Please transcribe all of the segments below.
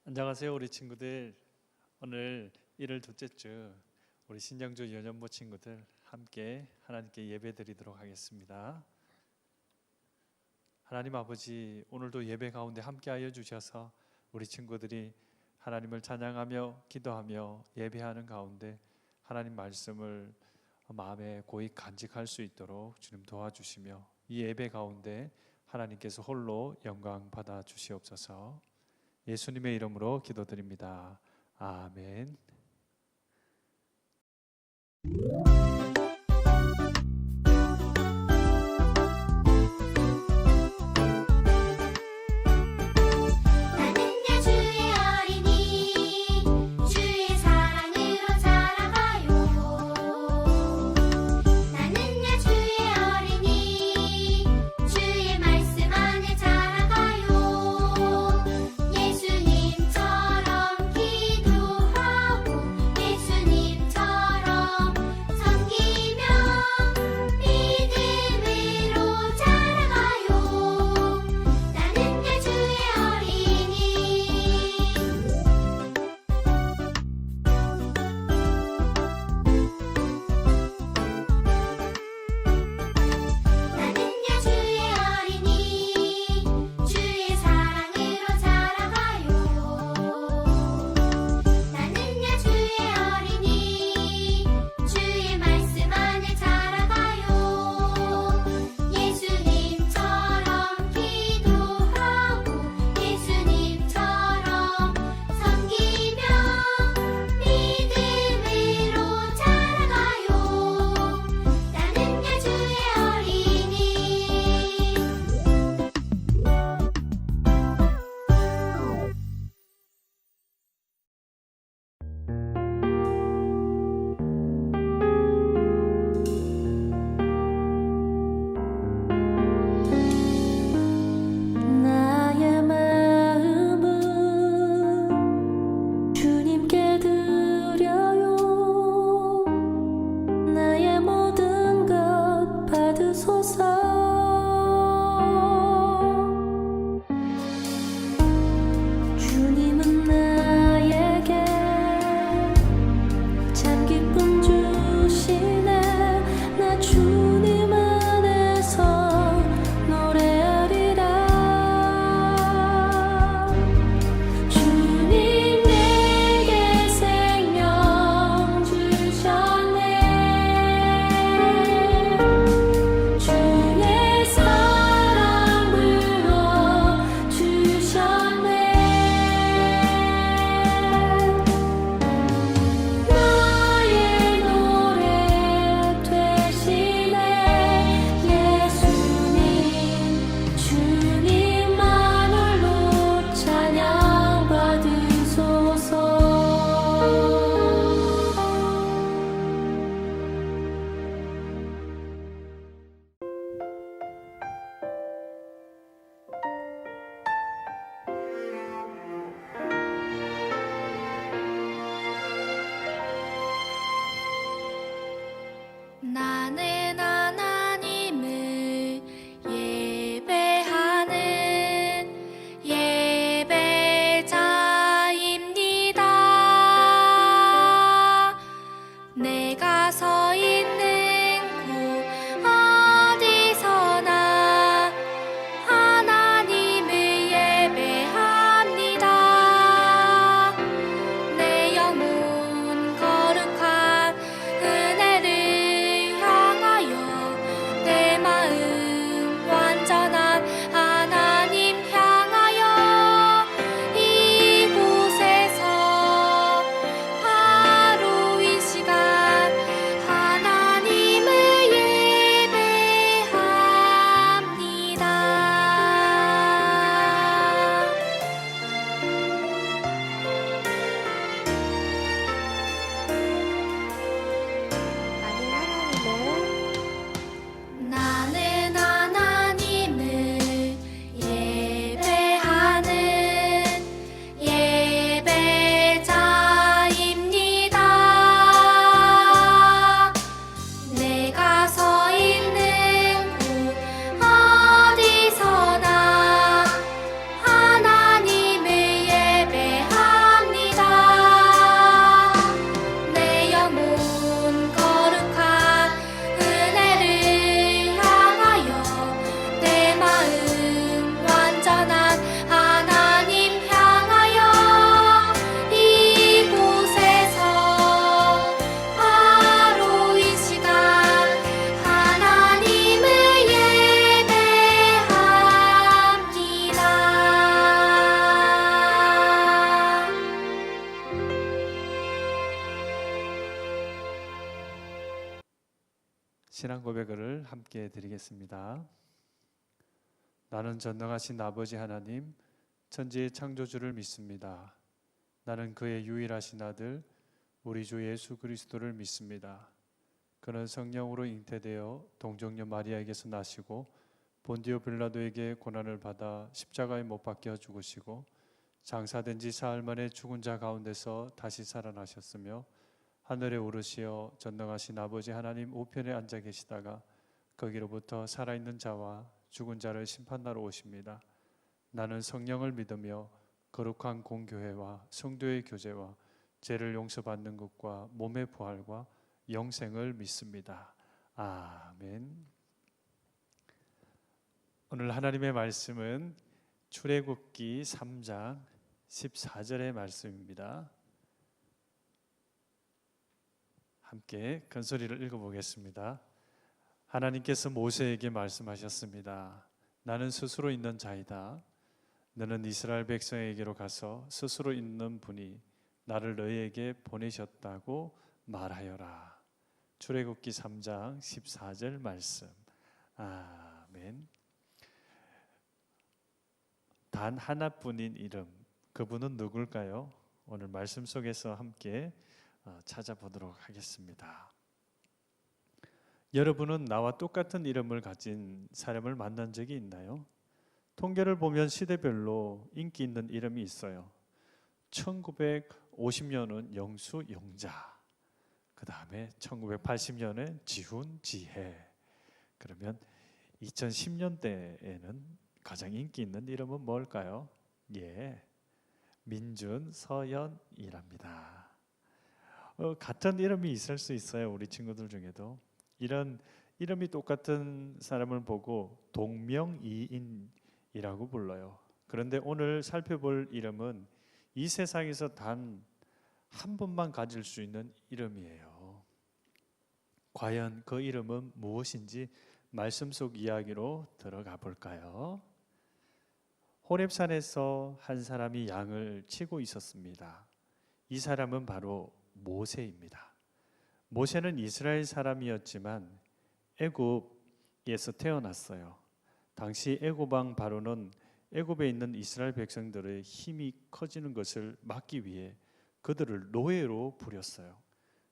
안녕하세요, 우리 친구들. 오늘 1월 둘째 주 우리 신영주 연연부 친구들 함께 하나님께 예배드리도록 하겠습니다. 하나님 아버지, 오늘도 예배 가운데 함께하여 주셔서 우리 친구들이 하나님을 찬양하며 기도하며 예배하는 가운데 하나님 말씀을 마음에 고이 간직할 수 있도록 주님 도와주시며 이 예배 가운데 하나님께서 홀로 영광 받아 주시옵소서. 예수님의 이름으로 기도드립니다. 아멘. 예수님처럼 기도하고 예수님처럼 신앙 고백을 함께 드리겠습니다. 나는 전능하신 아버지 하나님, 천지의 창조주를 믿습니다. 나는 그의 유일하신 아들, 우리 주 예수 그리스도를 믿습니다. 그는 성령으로 잉태되어 동정녀 마리아에게서 나시고 본디오 빌라도에게 고난을 받아 십자가에 못 박혀 죽으시고 장사된 지 사흘 만에 죽은 자 가운데서 다시 살아나셨으며 하늘에 오르시어 전능하신 아버지 하나님 우편에 앉아 계시다가 거기로부터 살아있는 자와 죽은 자를 심판하러 오십니다. 나는 성령을 믿으며 거룩한 공교회와 성도의 교제와 죄를 용서받는 것과 몸의 부활과 영생을 믿습니다. 아멘. 오늘 하나님의 말씀은 출애굽기 3장 14절의 말씀입니다. 함께 큰 소리를 읽어보겠습니다. 하나님께서 모세에게 말씀하셨습니다. 나는 스스로 있는 자이다. 너는 이스라엘 백성에게로 가서 스스로 있는 분이 나를 너희에게 보내셨다고 말하여라. 출애굽기 3장 14절 말씀. 아멘. 단 하나뿐인 이름, 그분은 누굴까요? 오늘 말씀 속에서 함께 찾아보도록 하겠습니다. 여러분은 나와 똑같은 이름을 가진 사람을 만난 적이 있나요? 통계를 보면 시대별로 인기 있는 이름이 있어요. 1950년은 영수, 영자, 그 다음에 1980년에 지훈, 지혜, 그러면 2010년대에는 가장 인기 있는 이름은 뭘까요? 예, 민준, 서연이랍니다. 같은 이름이 있을 수 있어요. 우리 친구들 중에도 이런 이름이 똑같은 사람을 보고 동명이인이라고 불러요. 그런데 오늘 살펴볼 이름은 이 세상에서 단 한 번만 가질 수 있는 이름이에요. 과연 그 이름은 무엇인지 말씀 속 이야기로 들어가 볼까요? 호렙산에서 한 사람이 양을 치고 있었습니다. 이 사람은 바로 모세입니다. 모세는 이스라엘 사람이었지만 애굽에서 태어났어요. 당시 애굽 왕 바로는 애굽에 있는 이스라엘 백성들의 힘이 커지는 것을 막기 위해 그들을 노예로 부렸어요.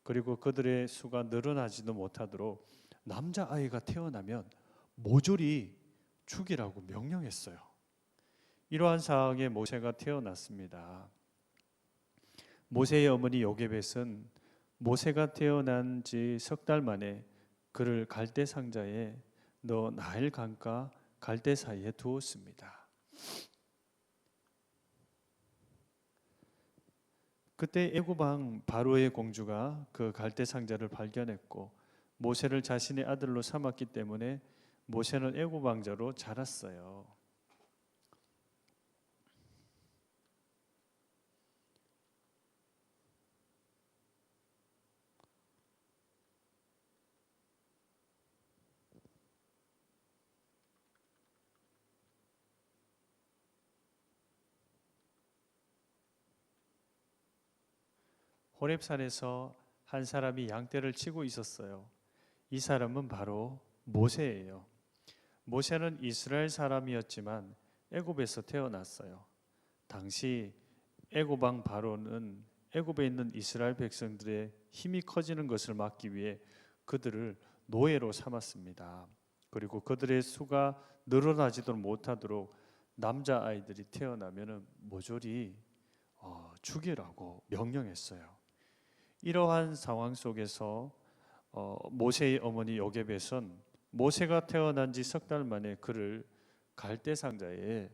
그리고 그들의 수가 늘어나지도 못하도록 남자아이가 태어나면 모조리 죽이라고 명령했어요. 이러한 상황에 모세가 태어났습니다. 모세의 어머니 요게벳은 모세가 태어난 지 석 달 만에 그를 갈대 상자에 넣어 나일 강과 갈대 사이에 두었습니다. 그때 애굽 왕 바로의 공주가 그 갈대 상자를 발견했고 모세를 자신의 아들로 삼았기 때문에 모세는 애굽 왕자로 자랐어요. 호렙산에서 한 사람이 양떼를 치고 있었어요. 이 사람은 바로 모세예요. 모세는 이스라엘 사람이었지만 애굽에서 태어났어요. 당시 애굽 왕 바로는 애굽에 있는 이스라엘 백성들의 힘이 커지는 것을 막기 위해 그들을 노예로 삼았습니다. 그리고 그들의 수가 늘어나지도 못하도록 남자 아이들이 태어나면은 모조리 죽이라고 명령했어요. 이러한 상황 속에서 모세의 어머니 요게벳은 모세가 태어난 지 석 달 만에 그를 갈대 상자에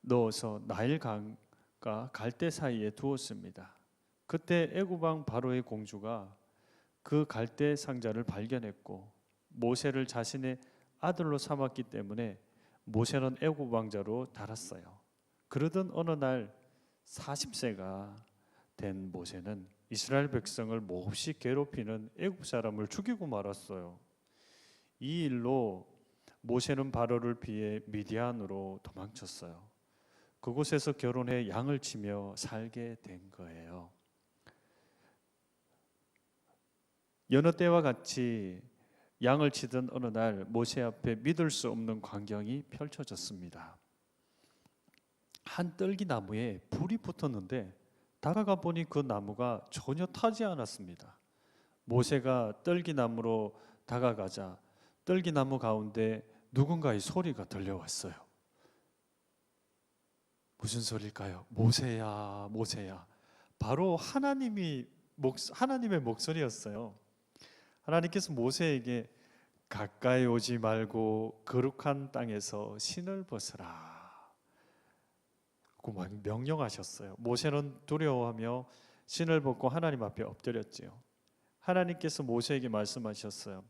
넣어서 나일 강과 갈대 사이에 두었습니다. 그때 애굽 왕 바로의 공주가 그 갈대 상자를 발견했고 모세를 자신의 아들로 삼았기 때문에 모세는 애굽 왕자로 달았어요. 그러던 어느 날 40세가 된 모세는 이스라엘 백성을 몹시 괴롭히는 애굽 사람을 죽이고 말았어요. 이 일로 모세는 바로를 피해 미디안으로 도망쳤어요. 그곳에서 결혼해 양을 치며 살게 된 거예요. 여느 때와 같이 양을 치던 어느 날 모세 앞에 믿을 수 없는 광경이 펼쳐졌습니다. 한 떨기나무에 불이 붙었는데 다가가 보니 그 나무가 전혀 타지 않았습니다. 모세가 떨기나무로 다가가자 떨기나무 가운데 누군가의 소리가 들려왔어요. 무슨 소리일까요? 모세야, 모세야. 바로 하나님의 목소리였어요. 하나님께서 모세에게 가까이 오지 말고 거룩한 땅에서 신을 벗으라 고 명령하셨어요. 모세는 두려워하며 신을 벗고 하나님 앞에 엎드렸지요. 하나님께서 모세에게 말씀하셨어요.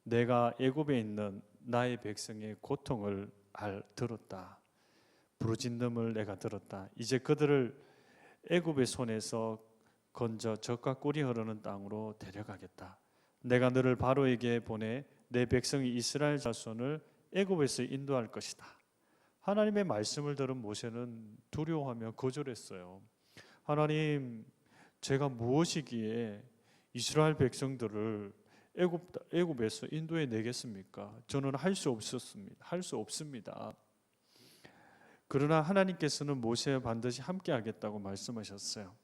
내가 애굽에 있는 나의 백성의 고통을 들었다. 부르짖음을 내가 들었다. 이제 그들을 애굽의 손에서 건져 젖과 꿀이 흐르는 땅으로 데려가겠다. 내가 너를 바로에게 보내 내 백성이 이스라엘 자손을 애굽에서 인도할 것이다. 하나님의 말씀을 들은 모세는 두려워하며 거절했어요. 하나님, 제가 무엇이기에 이스라엘 백성들을 애굽에서 인도해 내겠습니까? 저는 할 수 없습니다. 그러나 하나님께서는 모세와 반드시 함께 하겠다고 말씀하셨어요.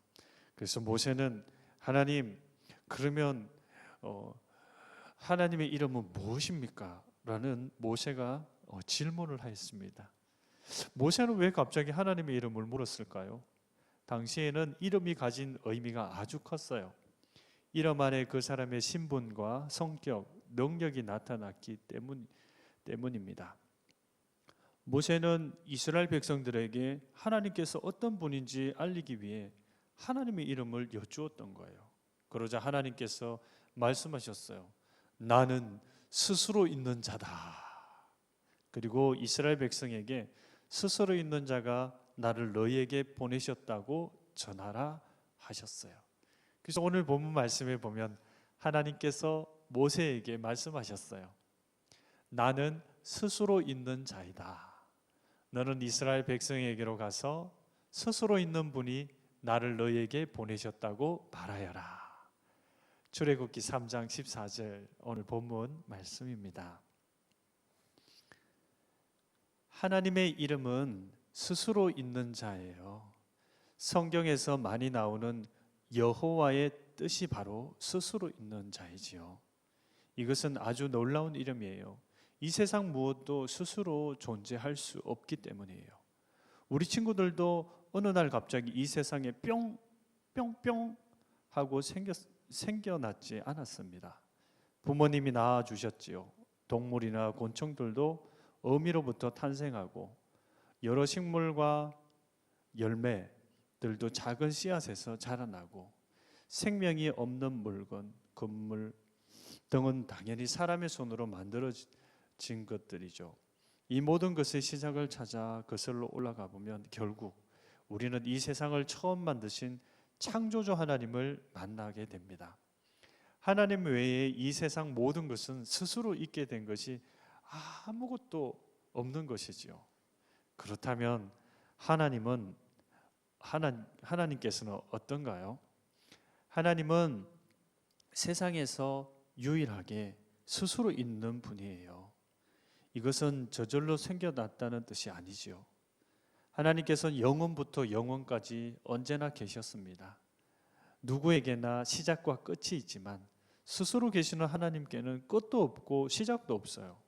그래서 모세는 하나님, 그러면 하나님의 이름은 무엇입니까? 라는 모세가 질문을 했습니다. 모세는 왜 갑자기 하나님의 이름을 물었을까요? 당시에는 이름이 가진 의미가 아주 컸어요. 이름 안에 그 사람의 신분과 성격, 능력이 나타났기 때문입니다. 모세는 이스라엘 백성들에게 하나님께서 어떤 분인지 알리기 위해 하나님의 이름을 여쭈었던 거예요. 그러자 하나님께서 말씀하셨어요. 나는 스스로 있는 자다. 그리고 이스라엘 백성에게 스스로 있는 자가 나를 너희에게 보내셨다고 전하라 하셨어요. 그래서 오늘 본문 말씀에 보면 하나님께서 모세에게 말씀하셨어요. 나는 스스로 있는 자이다. 너는 이스라엘 백성에게로 가서 스스로 있는 분이 나를 너희에게 보내셨다고 말하여라. 출애굽기 3장 14절 오늘 본문 말씀입니다. 하나님의 이름은 스스로 있는 자예요. 성경에서 많이 나오는 여호와의 뜻이 바로 스스로 있는 자이지요. 이것은 아주 놀라운 이름이에요. 이 세상 무엇도 스스로 존재할 수 없기 때문이에요. 우리 친구들도 어느 날 갑자기 이 세상에 뿅뿅뿅 하고 생겨났지 않았습니다. 부모님이 낳아주셨지요. 동물이나 곤충들도 어미로부터 탄생하고 여러 식물과 열매들도 작은 씨앗에서 자라나고 생명이 없는 물건, 건물 등은 당연히 사람의 손으로 만들어진 것들이죠. 이 모든 것의 시작을 찾아 거슬러 올라가 보면 결국 우리는 이 세상을 처음 만드신 창조주 하나님을 만나게 됩니다. 하나님 외에 이 세상 모든 것은 스스로 있게 된 것이 아무것도 없는 것이지요. 그렇다면 하나님께서는 어떤가요? 하나님은 세상에서 유일하게 스스로 있는 분이에요. 이것은 저절로 생겨났다는 뜻이 아니지요. 하나님께서는 영원부터 영원까지 언제나 계셨습니다. 누구에게나 시작과 끝이 있지만 스스로 계시는 하나님께는 끝도 없고 시작도 없어요.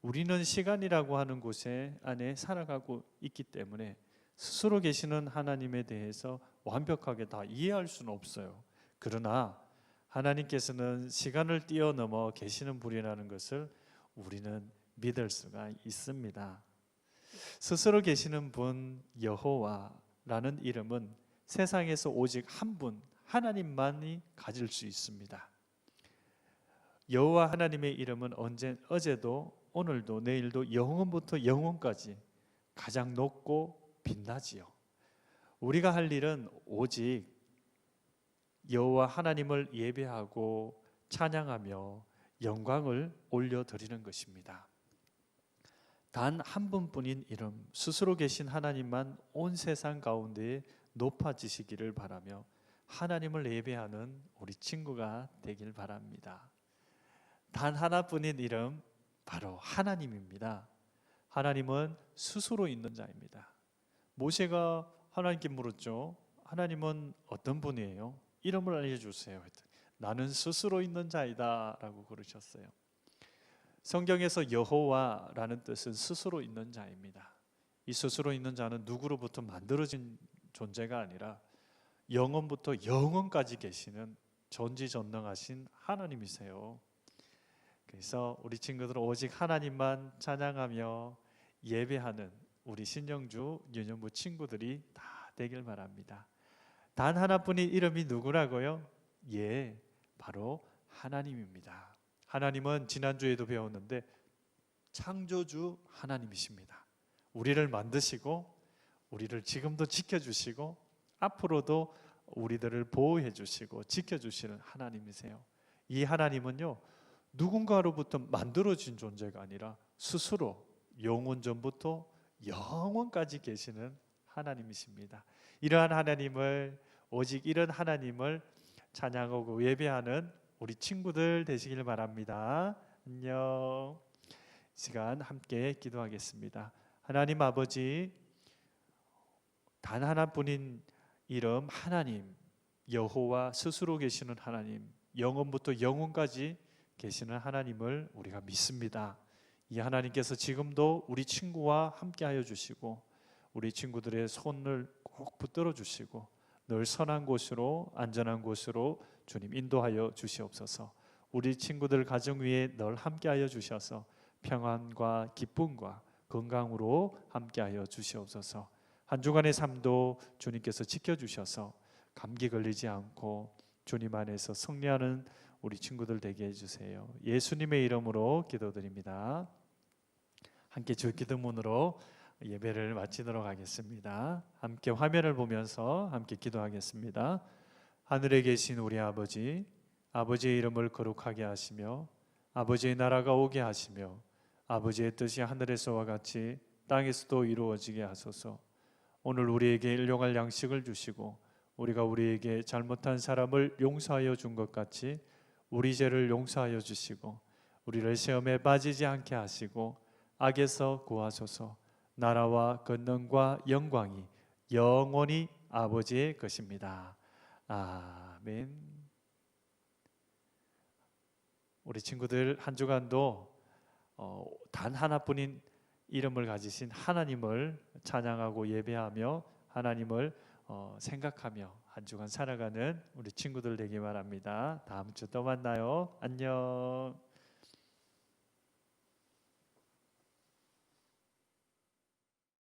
우리는 시간이라고 하는 곳에 안에 살아가고 있기 때문에 스스로 계시는 하나님에 대해서 완벽하게 다 이해할 수는 없어요. 그러나 하나님께서는 시간을 뛰어넘어 계시는 분이라는 것을 우리는 믿을 수가 있습니다. 스스로 계시는 분 여호와라는 이름은 세상에서 오직 한 분 하나님만이 가질 수 있습니다. 여호와 하나님의 이름은 어제도 오늘도 내일도 영원부터 영원까지 가장 높고 빛나지요. 우리가 할 일은 오직 여호와 하나님을 예배하고 찬양하며 영광을 올려드리는 것입니다. 단 한 분뿐인 이름 스스로 계신 하나님만 온 세상 가운데에 높아지시기를 바라며 하나님을 예배하는 우리 친구가 되길 바랍니다. 단 하나뿐인 이름 바로 하나님입니다. 하나님은 스스로 있는 자입니다. 모세가 하나님께 물었죠. 하나님은 어떤 분이에요? 이름을 알려주세요. 나는 스스로 있는 자이다 라고 그러셨어요. 성경에서 여호와라는 뜻은 스스로 있는 자입니다. 이 스스로 있는 자는 누구로부터 만들어진 존재가 아니라 영원부터 영원까지 계시는 전지전능하신 하나님이세요. 그래서 우리 친구들은 오직 하나님만 찬양하며 예배하는 우리 신영주 유년부 친구들이 다 되길 바랍니다. 단 하나뿐인 이름이 누구라고요? 예, 바로 하나님입니다. 하나님은 지난주에도 배웠는데 창조주 하나님이십니다. 우리를 만드시고 우리를 지금도 지켜주시고 앞으로도 우리들을 보호해 주시고 지켜주시는 하나님이세요. 이 하나님은요, 누군가로부터 만들어진 존재가 아니라 스스로 영원 전부터 영원까지 계시는 하나님이십니다. 이러한 하나님을, 오직 이런 하나님을 찬양하고 예배하는 우리 친구들 되시길 바랍니다. 안녕. 이 시간 함께 기도하겠습니다. 하나님 아버지, 단 하나뿐인 이름 하나님, 여호와 스스로 계시는 하나님, 영원부터 영원까지 계시는 하나님을 우리가 믿습니다. 이 하나님께서 지금도 우리 친구와 함께하여 주시고 우리 친구들의 손을 꼭 붙들어 주시고 늘 선한 곳으로, 안전한 곳으로 주님 인도하여 주시옵소서. 우리 친구들 가정 위에 늘 함께하여 주셔서 평안과 기쁨과 건강으로 함께하여 주시옵소서. 한 주간의 삶도 주님께서 지켜주셔서 감기 걸리지 않고 주님 안에서 승리하는 우리 친구들 되게 해주세요. 예수님의 이름으로 기도드립니다. 함께 주 기도문으로 예배를 마치도록 하겠습니다. 함께 화면을 보면서 함께 기도하겠습니다. 하늘에 계신 우리 아버지, 아버지의 이름을 거룩하게 하시며 아버지의 나라가 오게 하시며 아버지의 뜻이 하늘에서와 같이 땅에서도 이루어지게 하소서. 오늘 우리에게 일용할 양식을 주시고 우리가 우리에게 잘못한 사람을 용서하여 준 것 같이 우리 죄를 용서하여 주시고 우리를 시험에 빠지지 않게 하시고 악에서 구하소서. 나라와 권능과 영광이 영원히 아버지의 것입니다. 아멘. 우리 친구들 한 주간도 단 하나뿐인 이름을 가지신 하나님을 찬양하고 예배하며 하나님을 생각하며 한 주간 살아가는 우리 친구들 되기 바랍니다. 다음 주 또 만나요. 안녕.